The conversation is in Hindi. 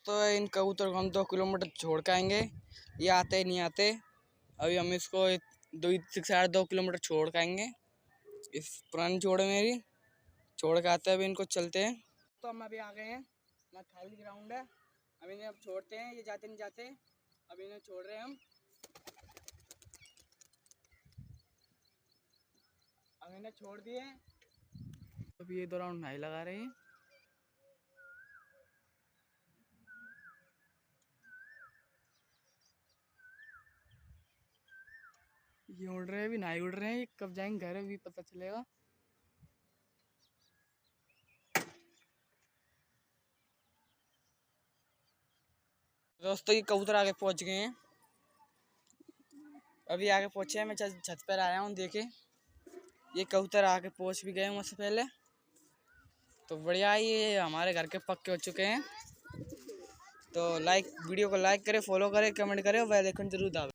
दोस्तों इन कबूतर को हम 2 किलोमीटर छोड़ के आएंगे, ये आते नहीं आते। अभी हम इसको 2.5 से 2.5 किलोमीटर छोड़ के आएंगे। इस पुरानी छोड़ मेरी छोड़ के आते हैं, अभी इनको चलते हैं। तो हम अभी आ गए हैं ना, खाली ग्राउंड है। अब इन्हें अब छोड़ते हैं, ये जाते नहीं जाते। अब इन्हें छोड़ रहे हैं हम। अब इन्हें छोड़ दिए। अभी ये 2 राउंड नहीं लगा रहे हैं। ये उड़ रहे हैं, अभी नहीं उड़ रहे हैं। कब जाएंगे घर अभी पता चलेगा। दोस्तों ये कबूतर आगे पहुंच गए हैं, अभी आगे पहुंचे हैं। मैं छत पर आया हूँ, देखे ये कबूतर आगे पहुंच भी गए मुझसे पहले। तो बढ़िया, ये हमारे घर के पक्के हो चुके हैं। तो वीडियो को लाइक करें, फॉलो करें, कमेंट करें और बेल आइकन जरूर दबाएं।